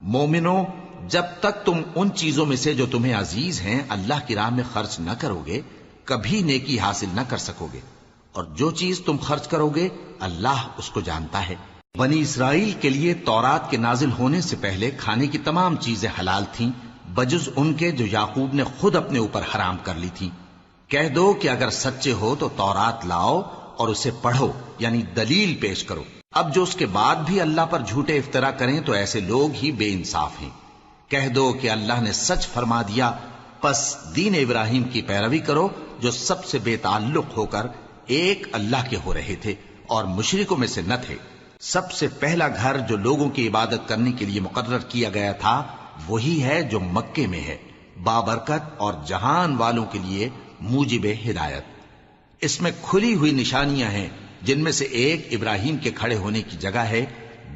مومنو، جب تک تم ان چیزوں میں سے جو تمہیں عزیز ہیں اللہ کی راہ میں خرچ نہ کرو گے کبھی نیکی حاصل نہ کر سکو گے، اور جو چیز تم خرچ کرو گے اللہ اس کو جانتا ہے۔ بنی اسرائیل کے لیے تورات کے نازل ہونے سے پہلے کھانے کی تمام چیزیں حلال تھیں بجز ان کے جو یعقوب نے خود اپنے اوپر حرام کر لی تھی۔ کہہ دو کہ اگر سچے ہو تو تورات لاؤ اور اسے پڑھو، یعنی دلیل پیش کرو۔ اب جو اس کے بعد بھی اللہ پر جھوٹے افطرا کریں تو ایسے لوگ ہی بے انصاف ہیں۔ کہہ دو کہ اللہ نے سچ فرما دیا، پس دین ابراہیم کی پیروی کرو جو سب سے بے تعلق ہو کر ایک اللہ کے ہو رہے تھے اور مشرکوں میں سے نہ تھے۔ سب سے پہلا گھر جو لوگوں کی عبادت کرنے کے لیے مقرر کیا گیا تھا وہی ہے جو مکے میں ہے، بابرکت اور جہان والوں کے لیے موجب ہدایت۔ اس میں کھلی ہوئی نشانیاں ہیں جن میں سے ایک ابراہیم کے کھڑے ہونے کی جگہ ہے۔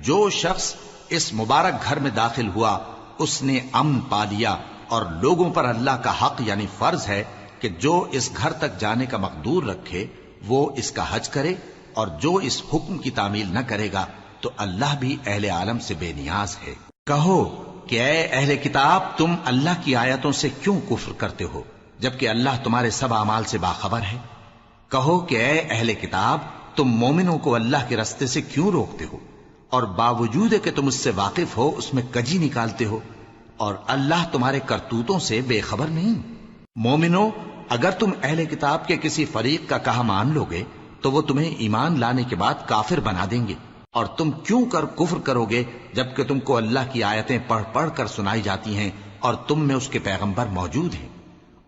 جو شخص اس مبارک گھر میں داخل ہوا اس نے امن پا لیا، اور لوگوں پر اللہ کا حق یعنی فرض ہے کہ جو اس گھر تک جانے کا مقدور رکھے وہ اس کا حج کرے، اور جو اس حکم کی تعمیل نہ کرے گا تو اللہ بھی اہل عالم سے بے نیاز ہے۔ کہو کہ اے اہل کتاب، تم اللہ کی آیتوں سے کیوں کفر کرتے ہو جبکہ اللہ تمہارے سب اعمال سے باخبر ہے؟ کہو کہ اے اہل کتاب، تم مومنوں کو اللہ کے رستے سے کیوں روکتے ہو اور باوجود کہ تم اس سے واقف ہو اس میں کجی نکالتے ہو، اور اللہ تمہارے کرتوتوں سے بے خبر نہیں؟ مومنو، اگر تم اہل کتاب کے کسی فریق کا کہا مان لو گے تو وہ تمہیں ایمان لانے کے بعد کافر بنا دیں گے، اور تم کیوں کر کفر کرو گے جبکہ تم کو اللہ کی آیتیں پڑھ پڑھ کر سنائی جاتی ہیں اور تم میں اس کے پیغمبر موجود ہیں؟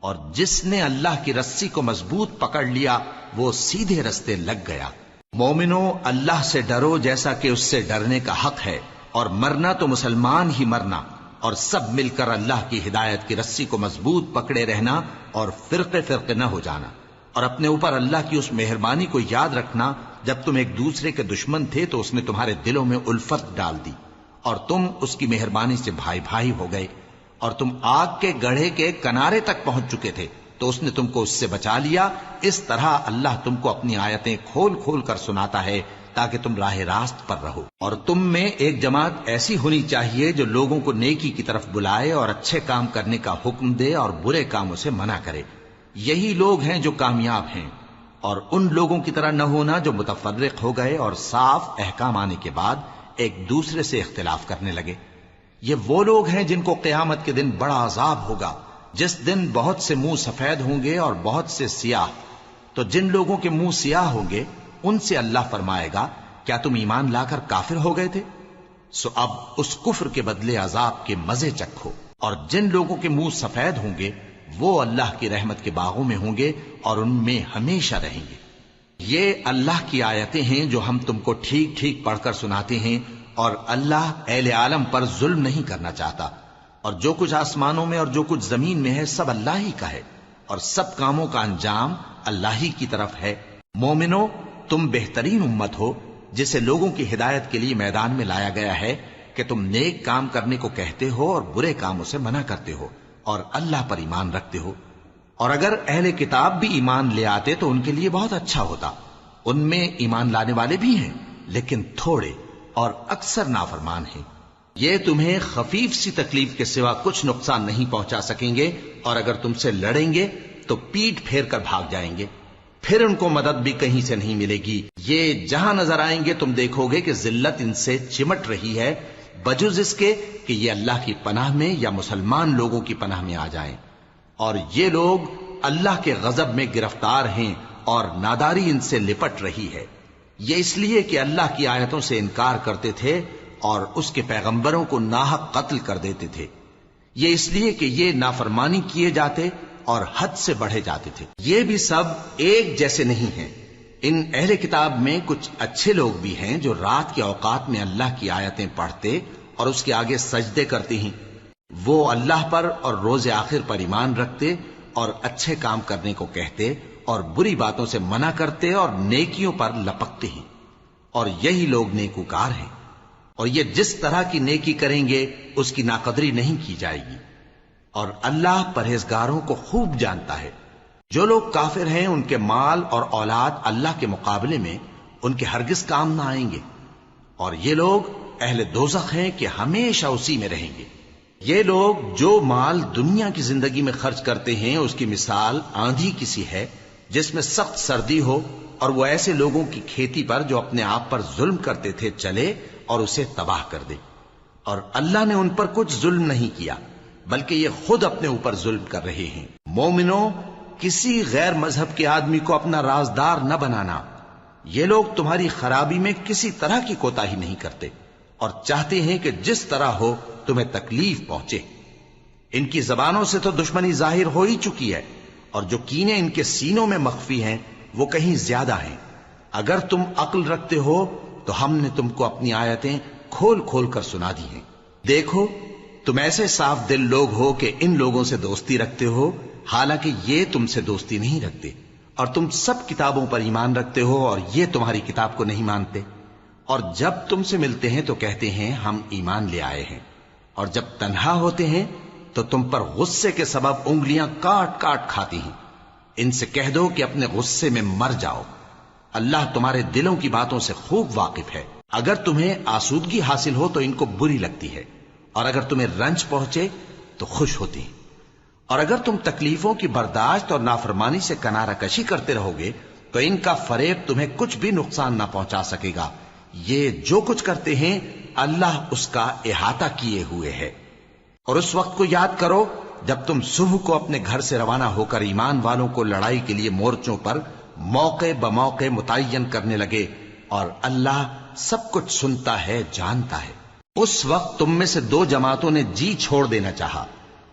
اور جس نے اللہ کی رسی کو مضبوط پکڑ لیا وہ سیدھے رستے لگ گیا۔ مومنو، اللہ سے ڈرو جیسا کہ اس سے ڈرنے کا حق ہے، اور مرنا تو مسلمان ہی مرنا، اور سب مل کر اللہ کی ہدایت کی رسی کو مضبوط پکڑے رہنا اور فرقے فرقے نہ ہو جانا، اور اپنے اوپر اللہ کی اس مہربانی کو یاد رکھنا جب تم ایک دوسرے کے دشمن تھے تو اس نے تمہارے دلوں میں الفت ڈال دی اور تم اس کی مہربانی سے بھائی بھائی ہو گئے، اور تم آگ کے گڑھے کے کنارے تک پہنچ چکے تھے تو اس نے تم کو اس سے بچا لیا۔ اس طرح اللہ تم کو اپنی آیتیں کھول کھول کر سناتا ہے تاکہ تم راہ راست پر رہو۔ اور تم میں ایک جماعت ایسی ہونی چاہیے جو لوگوں کو نیکی کی طرف بلائے اور اچھے کام کرنے کا حکم دے اور برے کاموں سے منع کرے۔ یہی لوگ ہیں جو کامیاب ہیں، اور ان لوگوں کی طرح نہ ہونا جو متفرق ہو گئے اور صاف احکام آنے کے بعد ایک دوسرے سے اختلاف کرنے لگے۔ یہ وہ لوگ ہیں جن کو قیامت کے دن بڑا عذاب ہوگا، جس دن بہت سے منہ سفید ہوں گے اور بہت سے سیاہ۔ تو جن لوگوں کے منہ سیاہ ہوں گے ان سے اللہ فرمائے گا، کیا تم ایمان لا کر کافر ہو گئے تھے؟ سو اب اس کفر کے بدلے عذاب کے مزے چکھو۔ اور جن لوگوں کے منہ سفید ہوں گے وہ اللہ کی رحمت کے باغوں میں ہوں گے اور ان میں ہمیشہ رہیں گے۔ یہ اللہ کی آیتیں ہیں جو ہم تم کو ٹھیک ٹھیک پڑھ کر سناتے ہیں، اور اللہ اہل عالم پر ظلم نہیں کرنا چاہتا، اور جو کچھ آسمانوں میں اور جو کچھ زمین میں ہے سب اللہ ہی کا ہے، اور سب کاموں کا انجام اللہ ہی کی طرف ہے۔ مومنو، تم بہترین امت ہو جسے لوگوں کی ہدایت کے لیے میدان میں لایا گیا ہے کہ تم نیک کام کرنے کو کہتے ہو اور برے کاموں سے منع کرتے ہو اور اللہ پر ایمان رکھتے ہو۔ اور اگر اہل کتاب بھی ایمان لے آتے تو ان کے لیے بہت اچھا ہوتا۔ ان میں ایمان لانے والے بھی ہیں لیکن تھوڑے اور اکثر نافرمان ہیں۔ یہ تمہیں خفیف سی تکلیف کے سوا کچھ نقصان نہیں پہنچا سکیں گے، اور اگر تم سے لڑیں گے تو پیٹ پھیر کر بھاگ جائیں گے، پھر ان کو مدد بھی کہیں سے نہیں ملے گی۔ یہ جہاں نظر آئیں گے تم دیکھو گے کہ ذلت ان سے چمٹ رہی ہے، بجز اس کے کہ یہ اللہ کی پناہ میں یا مسلمان لوگوں کی پناہ میں آ جائیں۔ اور یہ لوگ اللہ کے غضب میں گرفتار ہیں اور ناداری ان سے لپٹ رہی ہے۔ یہ اس لیے کہ اللہ کی آیتوں سے انکار کرتے تھے اور اس کے پیغمبروں کو ناحق قتل کر دیتے تھے۔ یہ اس لیے کہ یہ نافرمانی کیے جاتے اور حد سے بڑھے جاتے تھے۔ یہ بھی سب ایک جیسے نہیں ہیں۔ ان اہل کتاب میں کچھ اچھے لوگ بھی ہیں جو رات کے اوقات میں اللہ کی آیتیں پڑھتے اور اس کے آگے سجدے کرتے ہیں۔ وہ اللہ پر اور روز آخر پر ایمان رکھتے اور اچھے کام کرنے کو کہتے اور بری باتوں سے منع کرتے اور نیکیوں پر لپکتے ہیں، اور یہی لوگ نیکوکار ہیں۔ اور یہ جس طرح کی نیکی کریں گے اس کی ناقدری نہیں کی جائے گی، اور اللہ پرہیزگاروں کو خوب جانتا ہے۔ جو لوگ کافر ہیں ان کے مال اور اولاد اللہ کے مقابلے میں ان کے ہرگز کام نہ آئیں گے، اور یہ لوگ اہل دوزخ ہیں کہ ہمیشہ اسی میں رہیں گے۔ یہ لوگ جو مال دنیا کی زندگی میں خرچ کرتے ہیں اس کی مثال آندھی کسی ہے جس میں سخت سردی ہو اور وہ ایسے لوگوں کی کھیتی پر جو اپنے آپ پر ظلم کرتے تھے چلے اور اسے تباہ کر دے۔ اور اللہ نے ان پر کچھ ظلم نہیں کیا بلکہ یہ خود اپنے اوپر ظلم کر رہے ہیں۔ مومنوں، کسی غیر مذہب کے آدمی کو اپنا رازدار نہ بنانا۔ یہ لوگ تمہاری خرابی میں کسی طرح کی کوتاہی نہیں کرتے اور چاہتے ہیں کہ جس طرح ہو تمہیں تکلیف پہنچے۔ ان کی زبانوں سے تو دشمنی ظاہر ہو ہی چکی ہے اور جو کینے ان کے سینوں میں مخفی ہیں وہ کہیں زیادہ ہیں۔ اگر تم عقل رکھتے ہو تو ہم نے تم کو اپنی آیتیں کھول کھول کر سنا دی ہیں۔ دیکھو، تم ایسے صاف دل لوگ ہو کہ ان لوگوں سے دوستی رکھتے ہو حالانکہ یہ تم سے دوستی نہیں رکھتے، اور تم سب کتابوں پر ایمان رکھتے ہو اور یہ تمہاری کتاب کو نہیں مانتے، اور جب تم سے ملتے ہیں تو کہتے ہیں ہم ایمان لے آئے ہیں، اور جب تنہا ہوتے ہیں تو تم پر غصے کے سبب انگلیاں کاٹ کاٹ کھاتی ہیں۔ ان سے کہہ دو کہ اپنے غصے میں مر جاؤ، اللہ تمہارے دلوں کی باتوں سے خوب واقف ہے۔ اگر تمہیں آسودگی حاصل ہو تو ان کو بری لگتی ہے، اور اگر تمہیں رنج پہنچے تو خوش ہوتی ہیں، اور اگر تم تکلیفوں کی برداشت اور نافرمانی سے کنارہ کشی کرتے رہو گے تو ان کا فریب تمہیں کچھ بھی نقصان نہ پہنچا سکے گا۔ یہ جو کچھ کرتے ہیں اللہ اس کا احاطہ کیے ہوئے ہے۔ اور اس وقت کو یاد کرو جب تم صبح کو اپنے گھر سے روانہ ہو کر ایمان والوں کو لڑائی کے لیے مورچوں پر موقع بموقع متعین کرنے لگے، اور اللہ سب کچھ سنتا ہے، جانتا ہے۔ اس وقت تم میں سے دو جماعتوں نے جی چھوڑ دینا چاہا،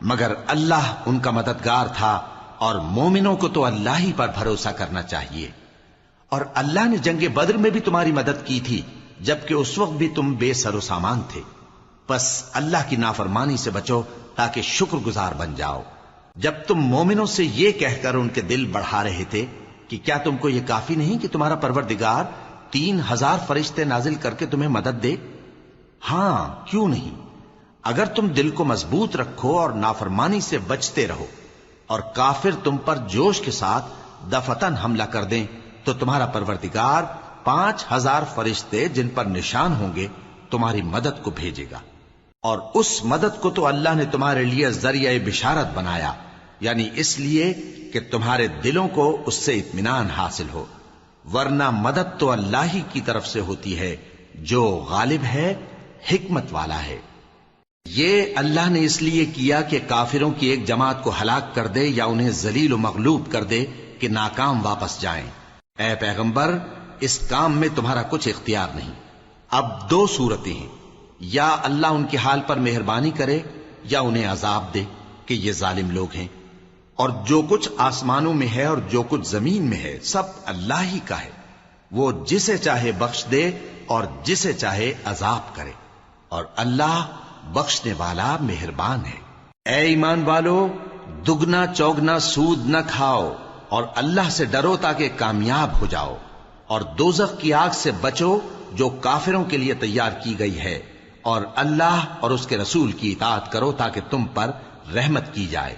مگر اللہ ان کا مددگار تھا، اور مومنوں کو تو اللہ ہی پر بھروسہ کرنا چاہیے۔ اور اللہ نے جنگ بدر میں بھی تمہاری مدد کی تھی جبکہ اس وقت بھی تم بے سر و سامان تھے۔ بس اللہ کی نافرمانی سے بچو تاکہ شکر گزار بن جاؤ۔ جب تم مومنوں سے یہ کہہ کر ان کے دل بڑھا رہے تھے کہ کیا تم کو یہ کافی نہیں کہ تمہارا پروردگار 3000 فرشتے نازل کر کے تمہیں مدد دے؟ ہاں، کیوں نہیں؟ اگر تم دل کو مضبوط رکھو اور نافرمانی سے بچتے رہو اور کافر تم پر جوش کے ساتھ دفتن حملہ کر دیں تو تمہارا پروردگار 5000 فرشتے جن پر نشان ہوں گے تمہاری مدد کو بھیجے گا، اور اس مدد کو تو اللہ نے تمہارے لیے ذریعہ بشارت بنایا، یعنی اس لیے کہ تمہارے دلوں کو اس سے اطمینان حاصل ہو، ورنہ مدد تو اللہ ہی کی طرف سے ہوتی ہے جو غالب ہے، حکمت والا ہے۔ یہ اللہ نے اس لیے کیا کہ کافروں کی ایک جماعت کو ہلاک کر دے یا انہیں ذلیل و مغلوب کر دے کہ ناکام واپس جائیں۔ اے پیغمبر، اس کام میں تمہارا کچھ اختیار نہیں۔ اب دو صورتیں ہیں، یا اللہ ان کے حال پر مہربانی کرے یا انہیں عذاب دے کہ یہ ظالم لوگ ہیں، اور جو کچھ آسمانوں میں ہے اور جو کچھ زمین میں ہے سب اللہ ہی کا ہے، وہ جسے چاہے بخش دے اور جسے چاہے عذاب کرے، اور اللہ بخشنے والا مہربان ہے۔ اے ایمان والو، دگنا چوگنا سود نہ کھاؤ اور اللہ سے ڈرو تاکہ کامیاب ہو جاؤ، اور دوزخ کی آگ سے بچو جو کافروں کے لیے تیار کی گئی ہے، اور اللہ اور اس کے رسول کی اطاعت کرو تاکہ تم پر رحمت کی جائے،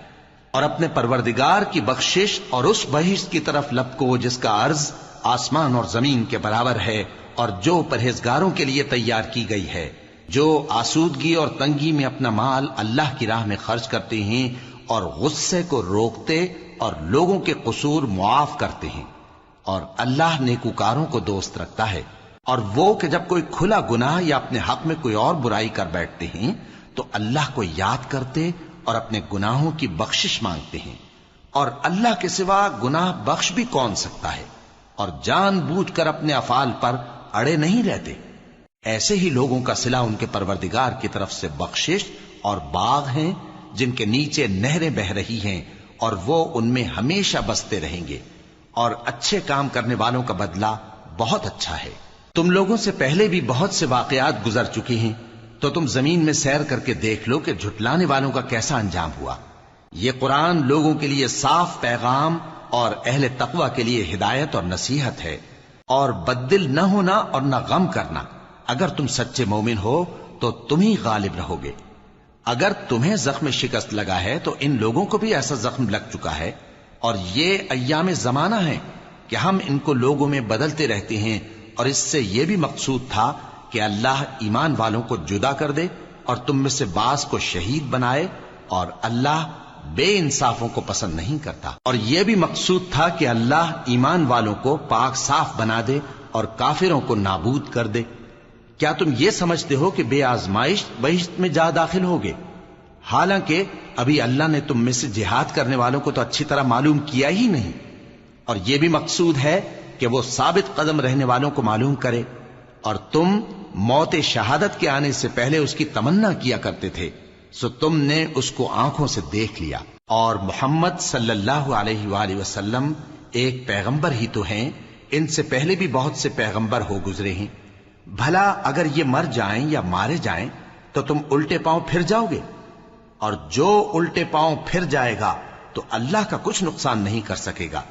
اور اپنے پروردگار کی بخشش اور اس بہشت کی طرف لپکو جس کا عرض آسمان اور زمین کے برابر ہے، اور جو پرہیزگاروں کے لیے تیار کی گئی ہے، جو آسودگی اور تنگی میں اپنا مال اللہ کی راہ میں خرچ کرتے ہیں اور غصے کو روکتے اور لوگوں کے قصور معاف کرتے ہیں، اور اللہ نیکوکاروں کو دوست رکھتا ہے۔ اور وہ کہ جب کوئی کھلا گناہ یا اپنے حق میں کوئی اور برائی کر بیٹھتے ہیں تو اللہ کو یاد کرتے اور اپنے گناہوں کی بخشش مانگتے ہیں، اور اللہ کے سوا گناہ بخش بھی کون سکتا ہے، اور جان بوجھ کر اپنے افعال پر اڑے نہیں رہتے۔ ایسے ہی لوگوں کا صلہ ان کے پروردگار کی طرف سے بخشش اور باغ ہیں جن کے نیچے نہریں بہ رہی ہیں، اور وہ ان میں ہمیشہ بستے رہیں گے، اور اچھے کام کرنے والوں کا بدلہ بہت اچھا ہے۔ تم لوگوں سے پہلے بھی بہت سے واقعات گزر چکے ہیں، تو تم زمین میں سیر کر کے دیکھ لو کہ جھٹلانے والوں کا کیسا انجام ہوا۔ یہ قرآن لوگوں کے لیے صاف پیغام اور اہل تقوی کے لیے ہدایت اور نصیحت ہے، اور بددل نہ ہونا اور نہ غم کرنا۔ اگر تم سچے مومن ہو تو تم ہی غالب رہو گے۔ اگر تمہیں زخم شکست لگا ہے تو ان لوگوں کو بھی ایسا زخم لگ چکا ہے، اور یہ ایام زمانہ ہے کہ ہم ان کو لوگوں میں بدلتے رہتے ہیں، اور اس سے یہ بھی مقصود تھا کہ اللہ ایمان والوں کو جدا کر دے اور تم میں سے بعض کو شہید بنائے، اور اللہ بے انصافوں کو پسند نہیں کرتا۔ اور یہ بھی مقصود تھا کہ اللہ ایمان والوں کو پاک صاف بنا دے اور کافروں کو نابود کر دے۔ کیا تم یہ سمجھتے ہو کہ بے آزمائش بہشت میں جا داخل ہوگے؟ حالانکہ ابھی اللہ نے تم میں سے جہاد کرنے والوں کو تو اچھی طرح معلوم کیا ہی نہیں۔ اور یہ بھی مقصود ہے کہ وہ ثابت قدم رہنے والوں کو معلوم کرے، اور تم موت شہادت کے آنے سے پہلے اس کی تمنا کیا کرتے تھے، سو تم نے اس کو آنکھوں سے دیکھ لیا۔ اور محمد صلی اللہ علیہ وآلہ وسلم ایک پیغمبر ہی تو ہیں، ان سے پہلے بھی بہت سے پیغمبر ہو گزرے ہیں۔ بھلا اگر یہ مر جائیں یا مارے جائیں تو تم الٹے پاؤں پھر جاؤ گے؟ اور جو الٹے پاؤں پھر جائے گا تو اللہ کا کچھ نقصان نہیں کر سکے گا،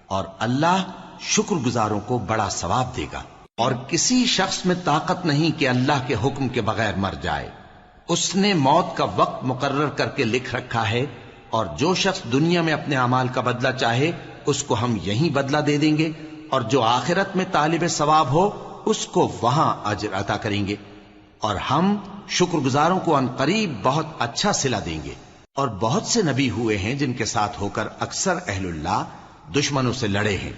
اور اللہ شکر گزاروں کو بڑا ثواب دے گا۔ اور کسی شخص میں طاقت نہیں کہ اللہ کے حکم کے بغیر مر جائے، اس نے موت کا وقت مقرر کر کے لکھ رکھا ہے، اور جو شخص دنیا میں اپنے اعمال کا بدلہ چاہے اس کو ہم یہیں بدلہ دے دیں گے، اور جو آخرت میں طالب ثواب ہو اس کو وہاں اجر عطا کریں گے، اور ہم شکر گزاروں کو عنقریب بہت اچھا صلہ دیں گے۔ اور بہت سے نبی ہوئے ہیں جن کے ساتھ ہو کر اکثر اہل اللہ دشمنوں سے لڑے ہیں،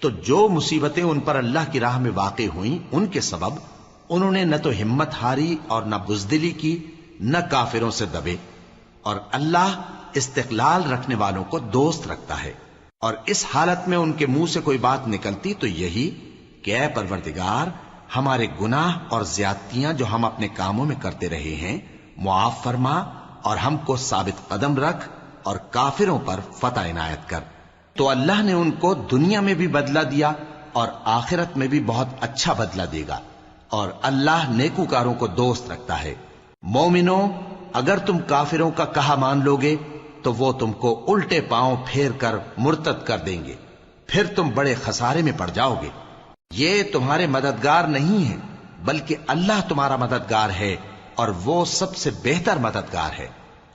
تو جو مصیبتیں ان پر اللہ کی راہ میں واقع ہوئیں ان کے سبب انہوں نے نہ تو ہمت ہاری اور نہ بزدلی کی، نہ کافروں سے دبے۔ اور اللہ استقلال رکھنے والوں کو دوست رکھتا ہے، اور اس حالت میں ان کے منہ سے کوئی بات نکلتی تو یہی کہ اے پروردگار، ہمارے گناہ اور زیادتیاں جو ہم اپنے کاموں میں کرتے رہے ہیں معاف فرما، اور ہم کو ثابت قدم رکھ، اور کافروں پر فتح عنایت کر۔ تو اللہ نے ان کو دنیا میں بھی بدلہ دیا اور آخرت میں بھی بہت اچھا بدلہ دے گا، اور اللہ نیکوکاروں کو دوست رکھتا ہے۔ مومنو، اگر تم کافروں کا کہا مان لوگے تو وہ تم کو الٹے پاؤں پھیر کر مرتد کر دیں گے، پھر تم بڑے خسارے میں پڑ جاؤ گے۔ یہ تمہارے مددگار نہیں ہیں بلکہ اللہ تمہارا مددگار ہے، اور وہ سب سے بہتر مددگار ہے۔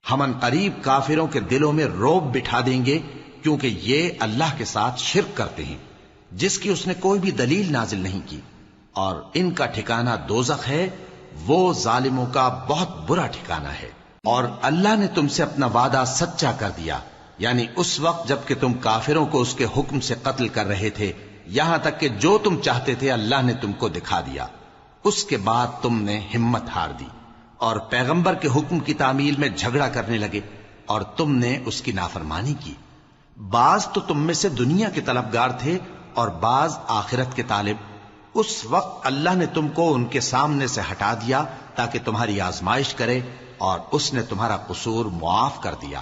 ہم عنقریب کافروں کے دلوں میں رعب بٹھا دیں گے، کیونکہ یہ اللہ کے ساتھ شرک کرتے ہیں جس کی اس نے کوئی بھی دلیل نازل نہیں کی، اور ان کا ٹھکانہ دوزخ ہے، وہ ظالموں کا بہت برا ٹھکانہ ہے۔ اور اللہ نے تم سے اپنا وعدہ سچا کر دیا، یعنی اس وقت جب کہ تم کافروں کو اس کے حکم سے قتل کر رہے تھے، یہاں تک کہ جو تم چاہتے تھے اللہ نے تم کو دکھا دیا۔ اس کے بعد تم نے ہمت ہار دی اور پیغمبر کے حکم کی تعمیل میں جھگڑا کرنے لگے، اور تم نے اس کی نافرمانی کی۔ بعض تو تم میں سے دنیا کے طلبگار تھے اور بعض آخرت کے طالب۔ اس وقت اللہ نے تم کو ان کے سامنے سے ہٹا دیا تاکہ تمہاری آزمائش کرے، اور اس نے تمہارا قصور معاف کر دیا،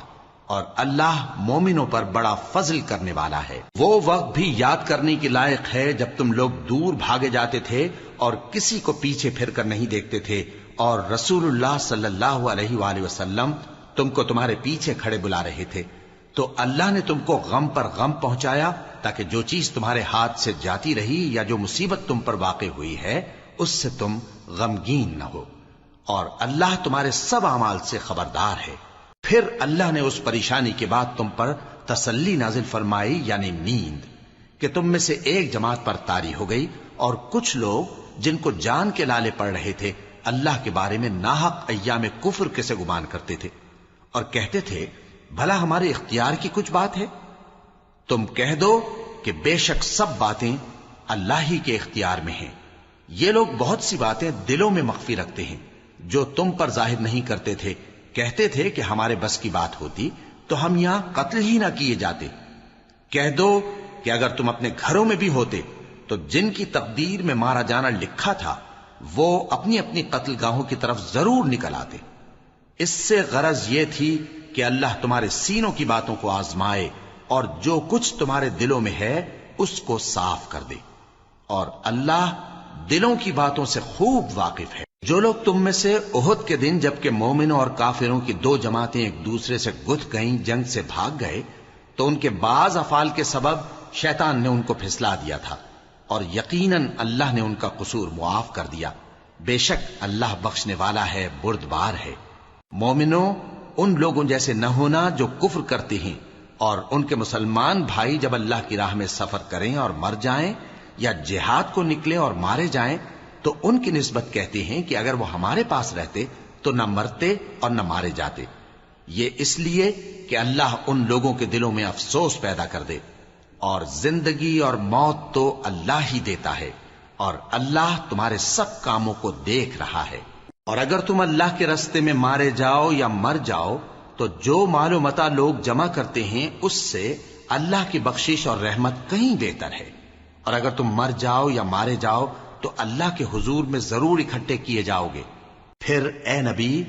اور اللہ مومنوں پر بڑا فضل کرنے والا ہے۔ وہ وقت بھی یاد کرنے کی لائق ہے جب تم لوگ دور بھاگے جاتے تھے اور کسی کو پیچھے پھر کر نہیں دیکھتے تھے، اور رسول اللہ صلی اللہ علیہ وآلہ وسلم تم کو تمہارے پیچھے کھڑے بلا رہے تھے، تو اللہ نے تم کو غم پر غم پہنچایا تاکہ جو چیز تمہارے ہاتھ سے جاتی رہی یا جو مصیبت تم پر واقع ہوئی ہے اس سے تم غمگین نہ ہو، اور اللہ تمہارے سب اعمال سے خبردار ہے۔ پھر اللہ نے اس پریشانی کے بعد تم پر تسلی نازل فرمائی، یعنی نیند، کہ تم میں سے ایک جماعت پر طاری ہو گئی، اور کچھ لوگ جن کو جان کے لالے پڑ رہے تھے اللہ کے بارے میں ناحق ایام کفر کے سے گمان کرتے تھے، اور کہتے تھے بھلا ہمارے اختیار کی کچھ بات ہے؟ تم کہہ دو کہ بے شک سب باتیں اللہ ہی کے اختیار میں ہیں۔ یہ لوگ بہت سی باتیں دلوں میں مخفی رکھتے ہیں جو تم پر ظاہر نہیں کرتے تھے۔ کہتے تھے کہ ہمارے بس کی بات ہوتی تو ہم یہاں قتل ہی نہ کیے جاتے۔ کہہ دو کہ اگر تم اپنے گھروں میں بھی ہوتے تو جن کی تقدیر میں مارا جانا لکھا تھا وہ اپنی اپنی قتل گاہوں کی طرف ضرور نکل آتے۔ اس سے غرض یہ تھی کہ اللہ تمہارے سینوں کی باتوں کو آزمائے اور جو کچھ تمہارے دلوں میں ہے اس کو صاف کر دے، اور اللہ دلوں کی باتوں سے خوب واقف ہے۔ جو لوگ تم میں سے احد کے دن جبکہ مومنوں اور کافروں کی دو جماعتیں ایک دوسرے سے گتھ گئیں جنگ سے بھاگ گئے تو ان کے بعض افعال کے سبب شیطان نے ان کو پھسلا دیا تھا، اور یقیناً اللہ نے ان کا قصور معاف کر دیا۔ بے شک اللہ بخشنے والا ہے، بردبار ہے۔ مومنوں، ان لوگوں جیسے نہ ہونا جو کفر کرتے ہیں، اور ان کے مسلمان بھائی جب اللہ کی راہ میں سفر کریں اور مر جائیں یا جہاد کو نکلیں اور مارے جائیں تو ان کی نسبت کہتے ہیں کہ اگر وہ ہمارے پاس رہتے تو نہ مرتے اور نہ مارے جاتے، یہ اس لیے کہ اللہ ان لوگوں کے دلوں میں افسوس پیدا کر دے، اور زندگی اور موت تو اللہ ہی دیتا ہے، اور اللہ تمہارے سب کاموں کو دیکھ رہا ہے۔ اور اگر تم اللہ کے راستے میں مارے جاؤ یا مر جاؤ تو جو مال و متاع لوگ جمع کرتے ہیں اس سے اللہ کی بخشش اور رحمت کہیں بہتر ہے، اور اگر تم مر جاؤ یا مارے جاؤ تو اللہ کے حضور میں ضرور اکٹھے کیے جاؤ گے۔ پھر اے نبی،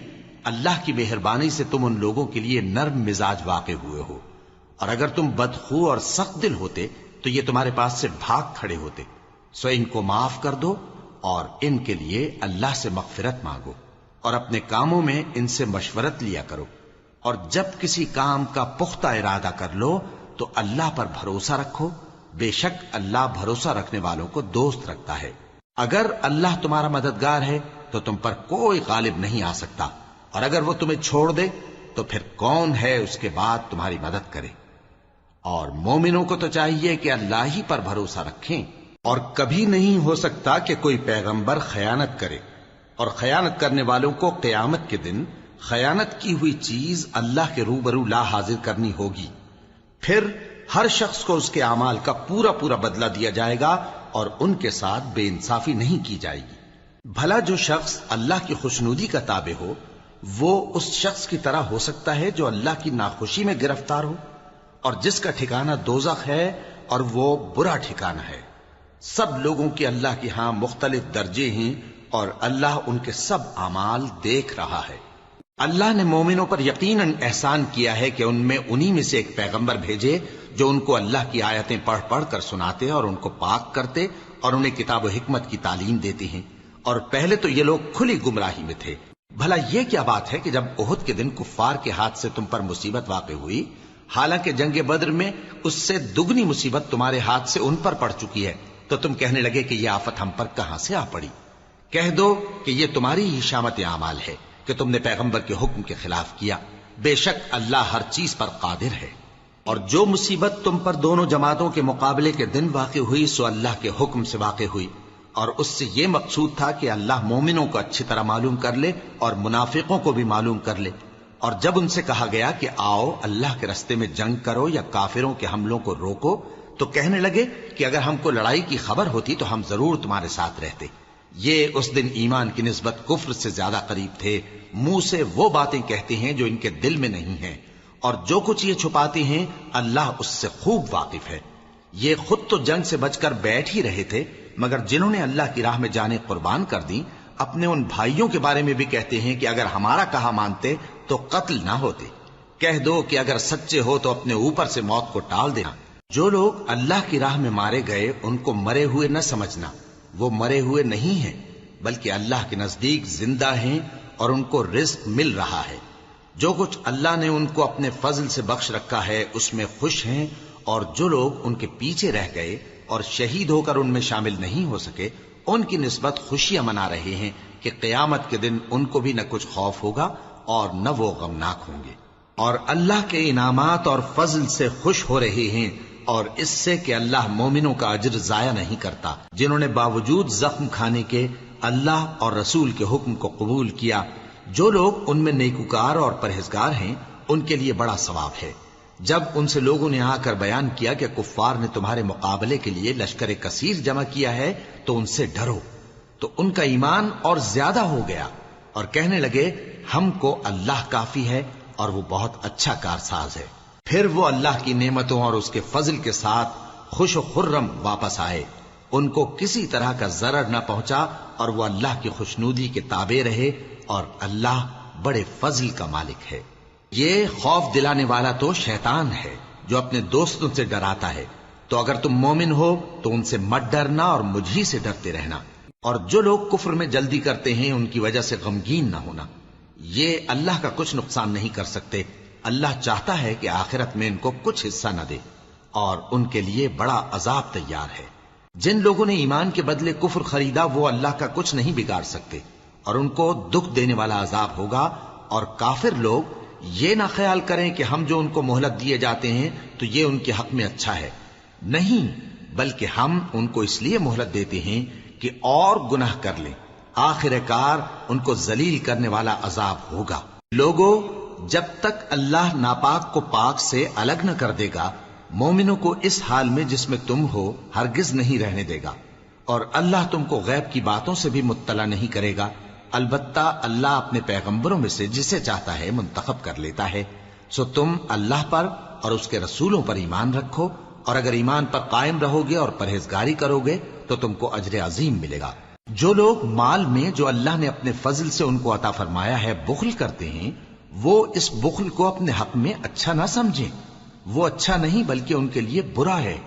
اللہ کی مہربانی سے تم ان لوگوں کے لیے نرم مزاج واقع ہوئے ہو، اور اگر تم بدخو اور سخت دل ہوتے تو یہ تمہارے پاس سے بھاگ کھڑے ہوتے، سو ان کو معاف کر دو اور ان کے لیے اللہ سے مغفرت مانگو، اور اپنے کاموں میں ان سے مشورت لیا کرو، اور جب کسی کام کا پختہ ارادہ کر لو تو اللہ پر بھروسہ رکھو، بے شک اللہ بھروسہ رکھنے والوں کو دوست رکھتا ہے۔ اگر اللہ تمہارا مددگار ہے تو تم پر کوئی غالب نہیں آ سکتا، اور اگر وہ تمہیں چھوڑ دے تو پھر کون ہے اس کے بعد تمہاری مدد کرے۔ اور مومنوں کو تو چاہیے کہ اللہ ہی پر بھروسہ رکھیں، اور کبھی نہیں ہو سکتا کہ کوئی پیغمبر خیانت کرے، اور خیانت کرنے والوں کو قیامت کے دن خیانت کی ہوئی چیز اللہ کے روبرو لا حاضر کرنی ہوگی، پھر ہر شخص کو اس کے اعمال کا پورا پورا بدلہ دیا جائے گا، اور ان کے ساتھ بے انصافی نہیں کی جائے گی۔ بھلا جو شخص اللہ کی خوشنودی کا تابع ہو وہ اس شخص کی طرح ہو سکتا ہے جو اللہ کی ناخوشی میں گرفتار ہو، اور جس کا ٹھکانہ دوزخ ہے اور وہ برا ٹھکانہ ہے۔ سب لوگوں کے اللہ کے ہاں مختلف درجے ہیں، اور اللہ ان کے سب اعمال دیکھ رہا ہے۔ اللہ نے مومنوں پر یقیناً احسان کیا ہے کہ ان میں انہی میں سے ایک پیغمبر بھیجے جو ان کو اللہ کی آیتیں پڑھ پڑھ کر سناتے اور ان کو پاک کرتے اور انہیں کتاب و حکمت کی تعلیم دیتے ہیں، اور پہلے تو یہ لوگ کھلی گمراہی میں تھے۔ بھلا یہ کیا بات ہے کہ جب احد کے دن کفار کے ہاتھ سے تم پر مصیبت واقع ہوئی، حالانکہ جنگ بدر میں اس سے دگنی مصیبت تمہارے ہاتھ سے ان پر پڑ چکی ہے، تو تم کہنے لگے کہ یہ آفت ہم پر کہاں سے آ پڑی؟ کہہ دو کہ یہ تمہاری ہی شامت اعمال ہے کہ تم نے پیغمبر کے حکم کے خلاف کیا، بے شک اللہ ہر چیز پر قادر ہے۔ اور جو مصیبت تم پر دونوں جماعتوں کے مقابلے کے دن واقع ہوئی سو اللہ کے حکم سے واقع ہوئی، اور اس سے یہ مقصود تھا کہ اللہ مومنوں کو اچھی طرح معلوم کر لے اور منافقوں کو بھی معلوم کر لے۔ اور جب ان سے کہا گیا کہ آؤ اللہ کے راستے میں جنگ کرو یا کافروں کے حملوں کو روکو، تو کہنے لگے کہ اگر ہم کو لڑائی کی خبر ہوتی تو ہم ضرور تمہارے ساتھ رہتے۔ یہ اس دن ایمان کی نسبت کفر سے زیادہ قریب تھے، منہ سے وہ باتیں کہتے ہیں جو ان کے دل میں نہیں ہیں، اور جو کچھ یہ چھپاتے ہیں اللہ اس سے خوب واقف ہے۔ یہ خود تو جنگ سے بچ کر بیٹھ ہی رہے تھے، مگر جنہوں نے اللہ کی راہ میں جانیں قربان کر دیں اپنے ان بھائیوں کے بارے میں بھی کہتے ہیں کہ اگر ہمارا کہا مانتے تو قتل نہ ہوتے۔ کہہ دو کہ اگر سچے ہو تو اپنے اوپر سے موت کو ٹال دینا۔ جو لوگ اللہ کی راہ میں مارے گئے ان کو مرے ہوئے نہ سمجھنا، وہ مرے ہوئے نہیں ہیں بلکہ اللہ کے نزدیک زندہ ہیں اور ان کو رزق مل رہا ہے۔ جو کچھ اللہ نے ان کو اپنے فضل سے بخش رکھا ہے اس میں خوش ہیں، اور جو لوگ ان کے پیچھے رہ گئے اور شہید ہو کر ان میں شامل نہیں ہو سکے ان کی نسبت خوشیاں منا رہے ہیں کہ قیامت کے دن ان کو بھی نہ کچھ خوف ہوگا اور نہ وہ غمناک ہوں گے، اور اللہ کے انعامات اور فضل سے خوش ہو رہے ہیں، اور اس سے کہ اللہ مومنوں کا اجر ضائع نہیں کرتا جنہوں نے باوجود زخم کھانے کے اللہ اور رسول کے حکم کو قبول کیا۔ جو لوگ ان میں نیکوکار اور پرہیزگار ہیں ان کے لیے بڑا ثواب ہے۔ جب ان سے لوگوں نے آ کر بیان کیا کہ کفار نے تمہارے مقابلے کے لیے لشکر کثیر جمع کیا ہے تو ان سے ڈرو، تو ان کا ایمان اور زیادہ ہو گیا، اور کہنے لگے ہم کو اللہ کافی ہے اور وہ بہت اچھا کارساز ہے۔ پھر وہ اللہ کی نعمتوں اور اس کے فضل کے ساتھ خوش و خرم واپس آئے، ان کو کسی طرح کا ضرر نہ پہنچا، اور وہ اللہ کی خوشنودی کے تابع رہے، اور اللہ بڑے فضل کا مالک ہے۔ یہ خوف دلانے والا تو شیطان ہے جو اپنے دوستوں سے ڈراتا ہے، تو اگر تم مومن ہو تو ان سے مت ڈرنا اور مجھ ہی سے ڈرتے رہنا، اور جو لوگ کفر میں جلدی کرتے ہیں ان کی وجہ سے غمگین نہ ہونا، یہ اللہ کا کچھ نقصان نہیں کر سکتے۔ اللہ چاہتا ہے کہ آخرت میں ان کو کچھ حصہ نہ دے، اور ان کے لیے بڑا عذاب تیار ہے۔ جن لوگوں نے ایمان کے بدلے کفر خریدا وہ اللہ کا کچھ نہیں بگاڑ سکتے، اور ان کو دکھ دینے والا عذاب ہوگا۔ اور کافر لوگ یہ نہ خیال کریں کہ ہم جو ان کو مہلت دیے جاتے ہیں تو یہ ان کے حق میں اچھا ہے، نہیں، بلکہ ہم ان کو اس لیے مہلت دیتے ہیں کہ کہ اور گناہ کر لیں، آخر کار ان کو ذلیل کرنے والا عذاب ہوگا۔ لوگو، جب تک اللہ ناپاک کو پاک سے الگ نہ کر دے گا، مومنوں کو اس حال میں جس میں تم ہو ہرگز نہیں رہنے دے گا، اور اللہ تم کو غیب کی باتوں سے بھی مطلع نہیں کرے گا۔ البتہ اللہ اپنے پیغمبروں میں سے جسے چاہتا ہے منتخب کر لیتا ہے۔ سو تم اللہ پر اور اس کے رسولوں پر ایمان رکھو، اور اگر ایمان پر قائم رہو گے اور پرہیزگاری کرو گے تو تم کو اجر عظیم ملے گا۔ جو لوگ مال میں جو اللہ نے اپنے فضل سے ان کو عطا فرمایا ہے بخل کرتے ہیں، وہ اس بخل کو اپنے حق میں اچھا نہ سمجھیں، وہ اچھا نہیں بلکہ ان کے لیے برا ہے۔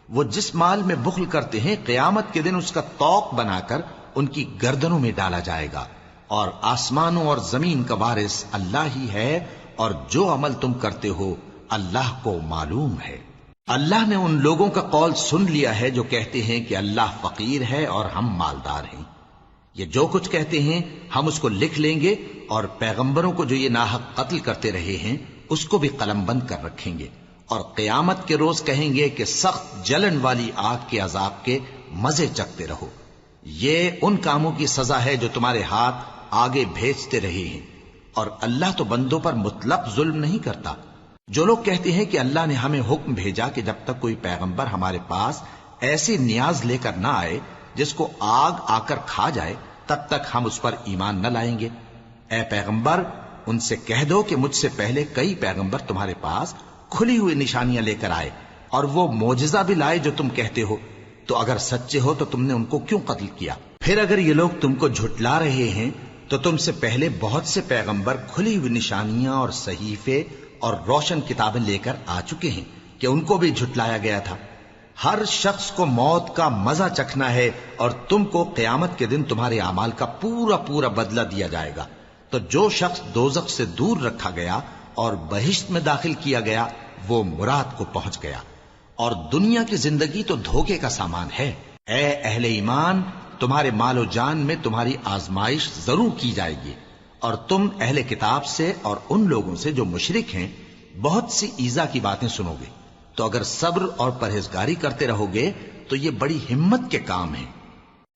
وہ جس مال میں بخل کرتے ہیں قیامت کے دن اس کا طوق بنا کر ان کی گردنوں میں ڈالا جائے گا، اور آسمانوں اور زمین کا وارث اللہ ہی ہے، اور جو عمل تم کرتے ہو اللہ کو معلوم ہے۔ اللہ نے ان لوگوں کا قول سن لیا ہے جو کہتے ہیں کہ اللہ فقیر ہے اور ہم مالدار ہیں۔ یہ جو کچھ کہتے ہیں ہم اس کو لکھ لیں گے، اور پیغمبروں کو جو یہ ناحق قتل کرتے رہے ہیں اس کو بھی قلم بند کر رکھیں گے، اور قیامت کے روز کہیں گے کہ سخت جلن والی آگ کے عذاب کے مزے چکھتے رہو۔ یہ ان کاموں کی سزا ہے جو تمہارے ہاتھ آگے بھیجتے رہے ہیں، اور اللہ تو بندوں پر مطلق ظلم نہیں کرتا۔ جو لوگ کہتے ہیں کہ اللہ نے ہمیں حکم بھیجا کہ جب تک کوئی پیغمبر ہمارے پاس ایسی نیاز لے کر نہ آئے جس کو آگ آ کر کھا جائے تب تک ہم اس پر ایمان نہ لائیں گے۔ اے پیغمبر، ان سے کہہ دو کہ مجھ سے پہلے کئی پیغمبر تمہارے پاس کھلی ہوئی نشانیاں لے کر آئے، اور وہ معجزہ بھی لائے جو تم کہتے ہو، تو اگر سچے ہو تو تم نے ان کو کیوں قتل کیا؟ پھر اگر یہ لوگ تم کو جھٹلا رہے ہیں تو تم سے پہلے بہت سے پیغمبر کھلی ہوئی نشانیاں اور صحیفے اور روشن کتابیں لے کر آ چکے ہیں کہ ان کو بھی جھٹلایا گیا تھا۔ ہر شخص کو موت کا مزہ چکھنا ہے، اور تم کو قیامت کے دن تمہارے اعمال کا پورا پورا بدلہ دیا جائے گا۔ تو جو شخص دوزخ سے دور رکھا گیا اور بہشت میں داخل کیا گیا وہ مراد کو پہنچ گیا، اور دنیا کی زندگی تو دھوکے کا سامان ہے۔ اے اہل ایمان، تمہارے مال و جان میں تمہاری آزمائش ضرور کی جائے گی، اور تم اہل کتاب سے اور ان لوگوں سے جو مشرک ہیں بہت سی ایذا کی باتیں سنو گے، تو اگر صبر اور پرہیزگاری کرتے رہو گے تو یہ بڑی ہمت کے کام ہیں۔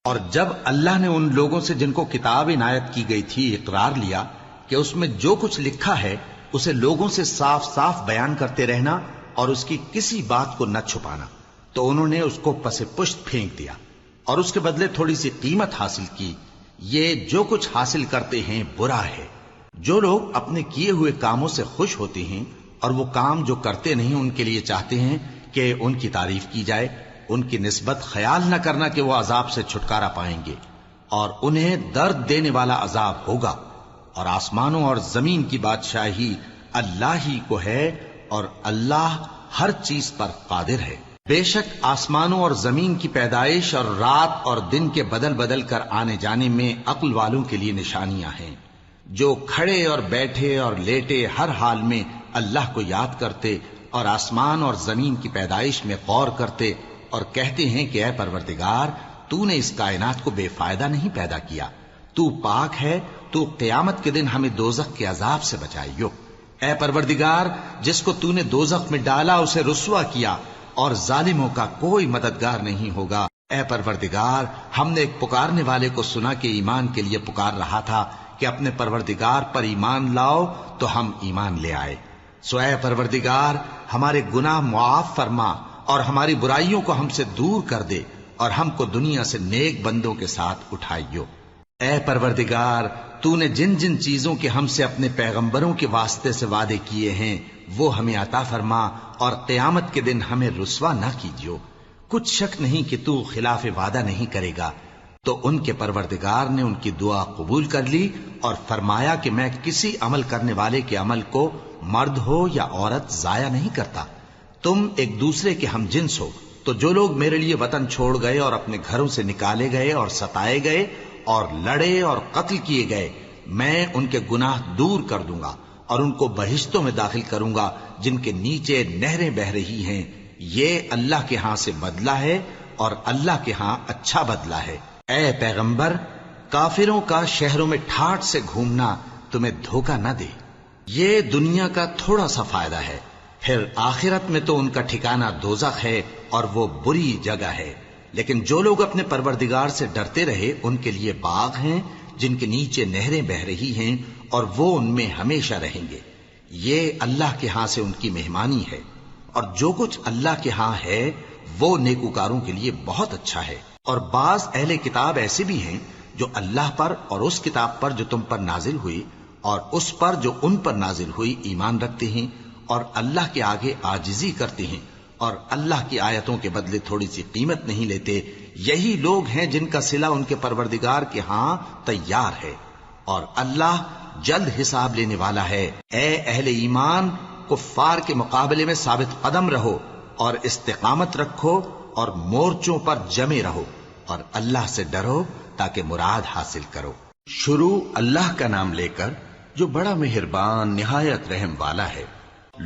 اور جب اللہ نے ان لوگوں سے جن کو کتاب عنایت کی گئی تھی اقرار لیا کہ اس میں جو کچھ لکھا ہے اسے لوگوں سے صاف صاف بیان کرتے رہنا اور اس کی کسی بات کو نہ چھپانا، تو انہوں نے اس کو پس پشت پھینک دیا اور اس کے بدلے تھوڑی سی قیمت حاصل کی۔ یہ جو کچھ حاصل کرتے ہیں برا ہے۔ جو لوگ اپنے کیے ہوئے کاموں سے خوش ہوتے ہیں اور وہ کام جو کرتے نہیں ان کے لیے چاہتے ہیں کہ ان کی تعریف کی جائے، ان کی نسبت خیال نہ کرنا کہ وہ عذاب سے چھٹکارا پائیں گے، اور انہیں درد دینے والا عذاب ہوگا۔ اور آسمانوں اور زمین کی بادشاہی اللہ ہی کو ہے، اور اللہ ہر چیز پر قادر ہے۔ بے شک آسمانوں اور زمین کی پیدائش اور رات اور دن کے بدل بدل کر آنے جانے میں عقل والوں کے لیے نشانیاں ہیں، جو کھڑے اور بیٹھے اور لیٹے ہر حال میں اللہ کو یاد کرتے اور آسمان اور زمین کی پیدائش میں غور کرتے اور کہتے ہیں کہ اے پروردگار، تو نے اس کائنات کو بے فائدہ نہیں پیدا کیا، تو پاک ہے، تو قیامت کے دن ہمیں دوزخ کے عذاب سے بچائیو۔ اے پروردگار، جس کو تو نے دوزخ میں ڈالا اسے رسوا کیا، اور ظالموں کا کوئی مددگار نہیں ہوگا۔ اے پروردگار، ہم نے ایک پکارنے والے کو سنا کہ ایمان کے لیے پکار رہا تھا کہ اپنے پروردگار پر ایمان لاؤ، تو ہم ایمان لے آئے۔ سو اے پروردگار، ہمارے گناہ معاف فرما اور ہماری برائیوں کو ہم سے دور کر دے، اور ہم کو دنیا سے نیک بندوں کے ساتھ اٹھائیو۔ اے پروردگار، تو نے جن جن چیزوں کے ہم سے اپنے پیغمبروں کے واسطے سے وعدے کیے ہیں وہ ہمیں عطا فرما، اور قیامت کے دن ہمیں رسوا نہ کیجیو۔ کچھ شک نہیں کہ تو خلاف وعدہ نہیں کرے گا۔ تو ان کے پروردگار نے ان کی دعا قبول کر لی اور فرمایا کہ میں کسی عمل کرنے والے کے عمل کو مرد ہو یا عورت ضائع نہیں کرتا۔ تم ایک دوسرے کے ہم جنس ہو، تو جو لوگ میرے لیے وطن چھوڑ گئے اور اپنے گھروں سے نکالے گئے اور ستائے گئے اور لڑے اور قتل کیے گئے، میں ان کے گناہ دور کر دوں گا اور ان کو بہشتوں میں داخل کروں گا جن کے نیچے نہریں بہ رہی ہیں۔ یہ اللہ کے ہاں سے بدلہ ہے، اور اللہ کے ہاں اچھا بدلہ ہے۔ اے پیغمبر، کافروں کا شہروں میں ٹھاٹھ سے گھومنا تمہیں دھوکہ نہ دے۔ یہ دنیا کا تھوڑا سا فائدہ ہے، پھر آخرت میں تو ان کا ٹھکانہ دوزخ ہے، اور وہ بری جگہ ہے۔ لیکن جو لوگ اپنے پروردگار سے ڈرتے رہے ان کے لیے باغ ہیں جن کے نیچے نہریں بہ رہی ہیں اور وہ ان میں ہمیشہ رہیں گے. یہ اللہ کے ہاں سے ان کی مہمانی ہے، اور جو کچھ اللہ کے ہاں ہے وہ نیکوکاروں کے لیے بہت اچھا ہے. اور بعض اہل کتاب ایسے بھی ہیں جو اللہ پر اور اس کتاب پر جو تم پر نازل ہوئی اور اس پر جو ان پر نازل ہوئی ایمان رکھتے ہیں اور اللہ کے آگے عاجزی کرتے ہیں اور اللہ کی آیتوں کے بدلے تھوڑی سی قیمت نہیں لیتے. یہی لوگ ہیں جن کا صلہ ان کے پروردگار کے ہاں تیار ہے، اور اللہ جلد حساب لینے والا ہے. اے اہل ایمان، کفار کے مقابلے میں ثابت قدم رہو اور استقامت رکھو اور مورچوں پر جمے رہو اور اللہ سے ڈرو تاکہ مراد حاصل کرو. شروع اللہ کا نام لے کر جو بڑا مہربان نہایت رحم والا ہے.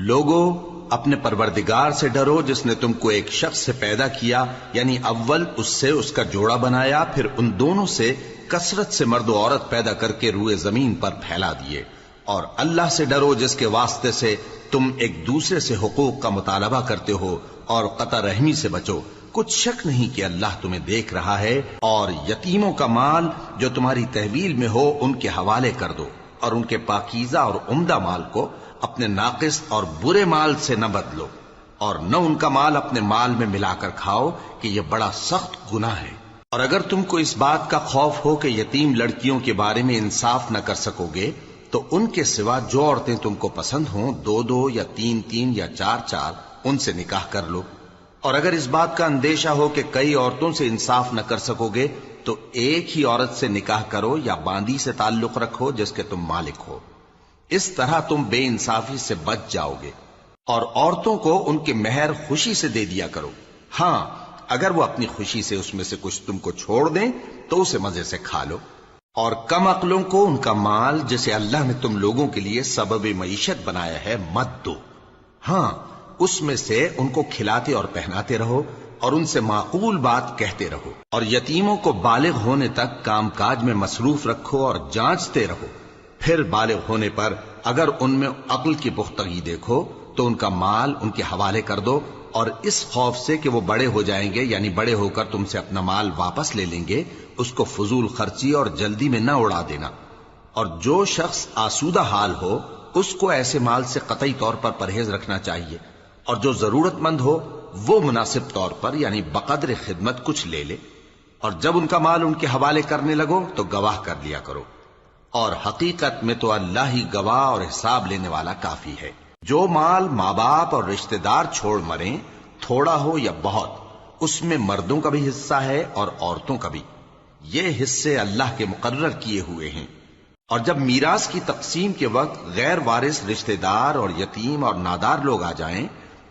لوگو اپنے پروردگار سے ڈرو جس نے تم کو ایک شخص سے پیدا کیا، یعنی اول اس سے اس کا جوڑا بنایا، پھر ان دونوں سے کثرت سے مرد و عورت پیدا کر کے روئے زمین پر پھیلا دیے. اور اللہ سے ڈرو جس کے واسطے سے تم ایک دوسرے سے حقوق کا مطالبہ کرتے ہو، اور قطع رحمی سے بچو. کچھ شک نہیں کہ اللہ تمہیں دیکھ رہا ہے. اور یتیموں کا مال جو تمہاری تحویل میں ہو ان کے حوالے کر دو، اور ان کے پاکیزہ اور عمدہ مال کو اپنے ناقص اور برے مال سے نہ بدلو، اور نہ ان کا مال اپنے مال میں ملا کر کھاؤ کہ یہ بڑا سخت گناہ ہے. اور اگر تم کو اس بات کا خوف ہو کہ یتیم لڑکیوں کے بارے میں انصاف نہ کر سکو گے تو ان کے سوا جو عورتیں تم کو پسند ہوں 2 یا 3 یا 4 ان سے نکاح کر لو. اور اگر اس بات کا اندیشہ ہو کہ کئی عورتوں سے انصاف نہ کر سکو گے تو ایک ہی عورت سے نکاح کرو یا باندی سے تعلق رکھو جس کے تم مالک ہو. اس طرح تم بے انصافی سے بچ جاؤ گے. اور عورتوں کو ان کے مہر خوشی سے دے دیا کرو. ہاں اگر وہ اپنی خوشی سے اس میں سے کچھ تم کو چھوڑ دیں تو اسے مزے سے کھا لو. اور کم عقلوں کو ان کا مال جسے اللہ نے تم لوگوں کے لیے سبب معیشت بنایا ہے مت دو. ہاں اس میں سے ان کو کھلاتے اور پہناتے رہو اور ان سے معقول بات کہتے رہو. اور یتیموں کو بالغ ہونے تک کام کاج میں مصروف رکھو اور جانچتے رہو. پھر بالغ ہونے پر اگر ان میں عقل کی پختگی دیکھو تو ان کا مال ان کے حوالے کر دو، اور اس خوف سے کہ وہ بڑے ہو جائیں گے، یعنی بڑے ہو کر تم سے اپنا مال واپس لے لیں گے، اس کو فضول خرچی اور جلدی میں نہ اڑا دینا. اور جو شخص آسودہ حال ہو اس کو ایسے مال سے قطعی طور پر پرہیز رکھنا چاہیے، اور جو ضرورت مند ہو وہ مناسب طور پر یعنی بقدر خدمت کچھ لے لے. اور جب ان کا مال ان کے حوالے کرنے لگو تو گواہ کر لیا کرو. اور حقیقت میں تو اللہ ہی گواہ اور حساب لینے والا کافی ہے. جو مال ماں باپ اور رشتہ دار چھوڑ مریں، تھوڑا ہو یا بہت، اس میں مردوں کا بھی حصہ ہے اور عورتوں کا بھی. یہ حصے اللہ کے مقرر کیے ہوئے ہیں. اور جب میراث کی تقسیم کے وقت غیر وارث رشتہ دار اور یتیم اور نادار لوگ آ جائیں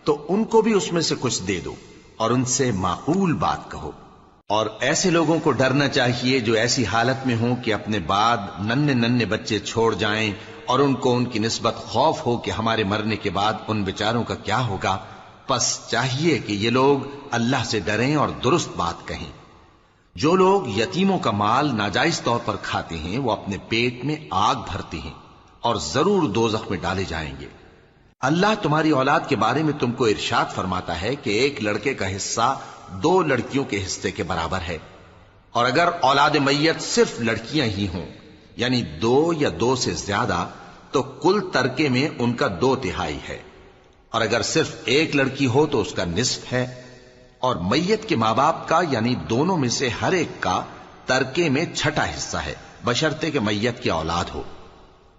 تو ان کو بھی اس میں سے کچھ دے دو اور ان سے معقول بات کہو. اور ایسے لوگوں کو ڈرنا چاہیے جو ایسی حالت میں ہوں کہ اپنے بعد ننھے بچے چھوڑ جائیں اور ان کو ان کی نسبت خوف ہو کہ ہمارے مرنے کے بعد ان بیچاروں کا کیا ہوگا. پس چاہیے کہ یہ لوگ اللہ سے ڈریں اور درست بات کہیں. جو لوگ یتیموں کا مال ناجائز طور پر کھاتے ہیں وہ اپنے پیٹ میں آگ بھرتے ہیں اور ضرور دوزخ میں ڈالے جائیں گے. اللہ تمہاری اولاد کے بارے میں تم کو ارشاد فرماتا ہے کہ ایک لڑکے کا حصہ 2 لڑکیوں کے حصے کے برابر ہے. اور اگر اولاد میت صرف لڑکیاں ہی ہوں یعنی 2 یا 2 سے زیادہ تو کل ترکے میں ان کا 2/3 ہے. اور اگر صرف ایک لڑکی ہو تو اس کا نصف ہے. اور میت کے ماں باپ کا یعنی دونوں میں سے ہر ایک کا ترکے میں 6واں حصہ ہے بشرطے کہ میت کی اولاد ہو.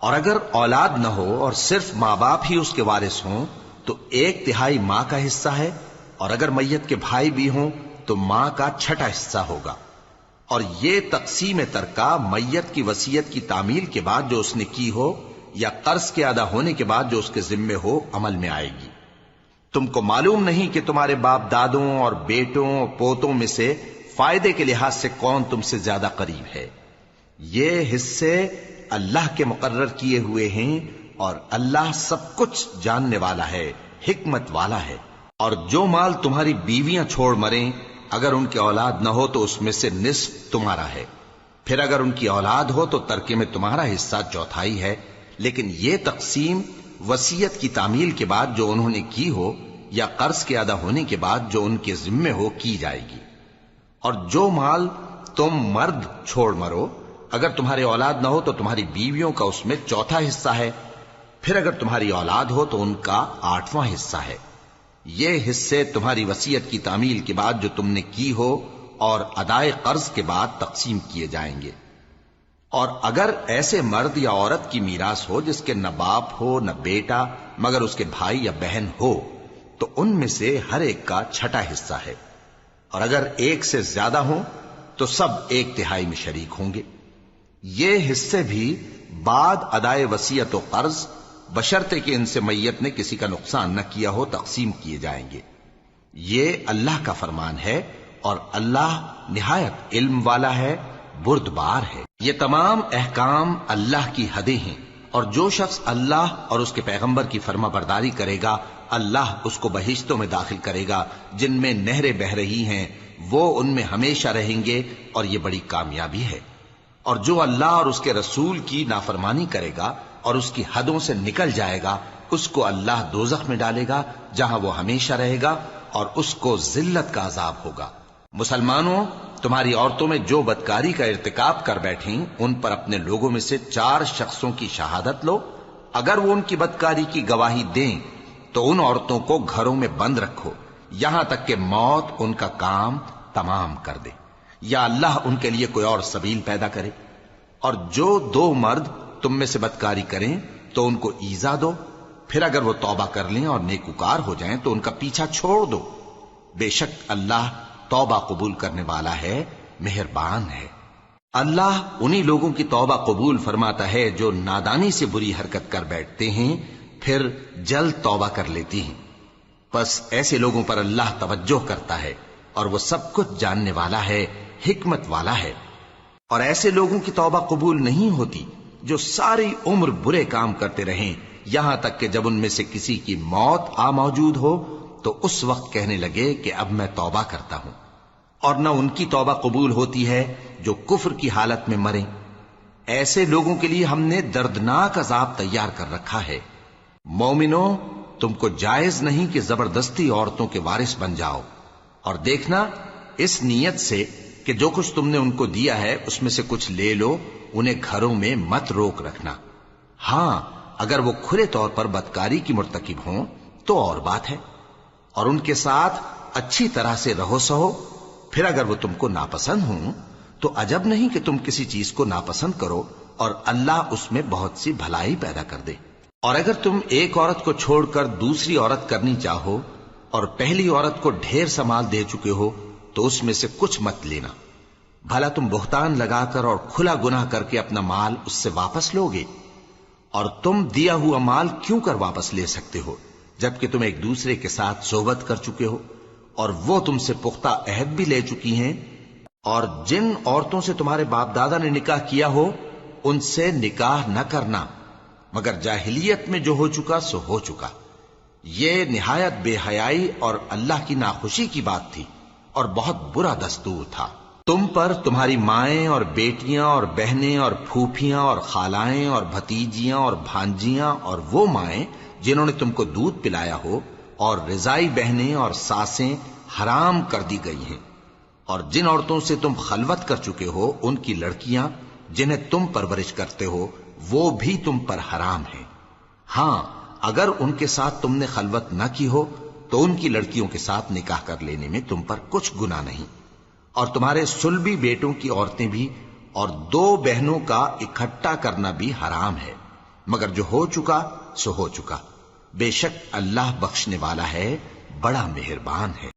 اور اگر اولاد نہ ہو اور صرف ماں باپ ہی اس کے وارث ہوں تو 1/3 ماں کا حصہ ہے. اور اگر میت کے بھائی بھی ہوں تو ماں کا 6واں حصہ ہوگا. اور یہ تقسیم ترکہ میت کی وصیت کی تعمیل کے بعد جو اس نے کی ہو یا قرض کے ادا ہونے کے بعد جو اس کے ذمے ہو عمل میں آئے گی. تم کو معلوم نہیں کہ تمہارے باپ دادوں اور بیٹوں اور پوتوں میں سے فائدے کے لحاظ سے کون تم سے زیادہ قریب ہے. یہ حصے اللہ کے مقرر کیے ہوئے ہیں اور اللہ سب کچھ جاننے والا ہے، حکمت والا ہے. اور جو مال تمہاری بیویاں چھوڑ مریں اگر ان کی اولاد نہ ہو تو اس میں سے نصف تمہارا ہے. پھر اگر ان کی اولاد ہو تو ترکے میں تمہارا حصہ 1/4 ہے. لیکن یہ تقسیم وصیت کی تعمیل کے بعد جو انہوں نے کی ہو یا قرض کے ادا ہونے کے بعد جو ان کے ذمے ہو کی جائے گی. اور جو مال تم مرد چھوڑ مرو، اگر تمہاری اولاد نہ ہو تو تمہاری بیویوں کا اس میں چوتھا حصہ ہے، پھر اگر تمہاری اولاد ہو تو ان کا 8واں حصہ ہے۔ یہ حصے تمہاری وصیت کی تعمیل کے بعد جو تم نے کی ہو اور ادائے قرض کے بعد تقسیم کیے جائیں گے۔ اور اگر ایسے مرد یا عورت کی میراث ہو جس کے نہ باپ ہو نہ بیٹا مگر اس کے بھائی یا بہن ہو، تو ان میں سے ہر ایک کا 6واں حصہ ہے، اور اگر ایک سے زیادہ ہوں تو سب 1/3 میں شریک ہوں گے۔ یہ حصے بھی بعد ادائے وصیت و قرض بشرطے کہ ان سے میت نے کسی کا نقصان نہ کیا ہو تقسیم کیے جائیں گے۔ یہ اللہ کا فرمان ہے اور اللہ نہایت علم والا ہے، بردبار ہے۔ یہ تمام احکام اللہ کی حدیں ہیں، اور جو شخص اللہ اور اس کے پیغمبر کی فرما برداری کرے گا اللہ اس کو بہشتوں میں داخل کرے گا جن میں نہریں بہ رہی ہیں، وہ ان میں ہمیشہ رہیں گے، اور یہ بڑی کامیابی ہے۔ اور جو اللہ اور اس کے رسول کی نافرمانی کرے گا اور اس کی حدوں سے نکل جائے گا، اس کو اللہ دوزخ میں ڈالے گا جہاں وہ ہمیشہ رہے گا، اور اس کو ذلت کا عذاب ہوگا۔ مسلمانوں، تمہاری عورتوں میں جو بدکاری کا ارتکاب کر بیٹھیں ان پر اپنے لوگوں میں سے 4 شخصوں کی شہادت لو۔ اگر وہ ان کی بدکاری کی گواہی دیں تو ان عورتوں کو گھروں میں بند رکھو یہاں تک کہ موت ان کا کام تمام کر دے، یا اللہ ان کے لیے کوئی اور سبیل پیدا کرے۔ اور جو 2 مرد تم میں سے بدکاری کریں تو ان کو ایذا دو، پھر اگر وہ توبہ کر لیں اور نیکوکار ہو جائیں تو ان کا پیچھا چھوڑ دو۔ بے شک اللہ توبہ قبول کرنے والا ہے، مہربان ہے۔ اللہ انہی لوگوں کی توبہ قبول فرماتا ہے جو نادانی سے بری حرکت کر بیٹھتے ہیں پھر جلد توبہ کر لیتی ہیں، بس ایسے لوگوں پر اللہ توجہ کرتا ہے اور وہ سب کچھ جاننے والا ہے، حکمت والا ہے۔ اور ایسے لوگوں کی توبہ قبول نہیں ہوتی جو ساری عمر برے کام کرتے رہیں یہاں تک کہ جب ان میں سے کسی کی موت آ موجود ہو تو اس وقت کہنے لگے کہ اب میں توبہ کرتا ہوں۔ اور نہ ان کی توبہ قبول ہوتی ہے جو کفر کی حالت میں مریں۔ ایسے لوگوں کے لیے ہم نے دردناک عذاب تیار کر رکھا ہے۔ مومنوں، تم کو جائز نہیں کہ زبردستی عورتوں کے وارث بن جاؤ، اور دیکھنا اس نیت سے کہ جو کچھ تم نے ان کو دیا ہے اس میں سے کچھ لے لو، انہیں گھروں میں مت روک رکھنا۔ ہاں، اگر وہ کھلے طور پر بدکاری کی مرتکب ہوں تو اور بات ہے، اور ان کے ساتھ اچھی طرح سے رہو سہو۔ پھر اگر وہ تم کو ناپسند ہوں تو عجب نہیں کہ تم کسی چیز کو ناپسند کرو، اور اللہ اس میں بہت سی بھلائی پیدا کر دے۔ اور اگر تم ایک عورت کو چھوڑ کر دوسری عورت کرنی چاہو اور پہلی عورت کو ڈھیر سا مال دے چکے ہو تو اس میں سے کچھ مت لینا، بھلا تم بہتان لگا کر اور کھلا گناہ کر کے اپنا مال اس سے واپس لوگے؟ اور تم دیا ہوا مال کیوں کر واپس لے سکتے ہو جبکہ تم ایک دوسرے کے ساتھ صحبت کر چکے ہو اور وہ تم سے پختہ عہد بھی لے چکی ہیں؟ اور جن عورتوں سے تمہارے باپ دادا نے نکاح کیا ہو ان سے نکاح نہ کرنا مگر جاہلیت میں جو ہو چکا سو ہو چکا۔ یہ نہایت بے حیائی اور اللہ کی ناخوشی کی بات تھی اور بہت برا دستور تھا۔ تم پر تمہاری مائیں اور بیٹیاں اور بہنیں اور پھوپھیاں اور خالائیں اور بھتیجیاں اور بھانجیاں اور وہ مائیں جنہوں نے تم کو دودھ پلایا ہو اور رضائی بہنیں اور ساسیں حرام کر دی گئی ہیں، اور جن عورتوں سے تم خلوت کر چکے ہو ان کی لڑکیاں جنہیں تم پرورش کرتے ہو وہ بھی تم پر حرام ہیں۔ ہاں، اگر ان کے ساتھ تم نے خلوت نہ کی ہو تو ان کی لڑکیوں کے ساتھ نکاح کر لینے میں تم پر کچھ گناہ نہیں، اور تمہارے صلبی بیٹوں کی عورتیں بھی اور 2 بہنوں کا اکٹھا کرنا بھی حرام ہے، مگر جو ہو چکا سو ہو چکا۔ بے شک اللہ بخشنے والا ہے، بڑا مہربان ہے۔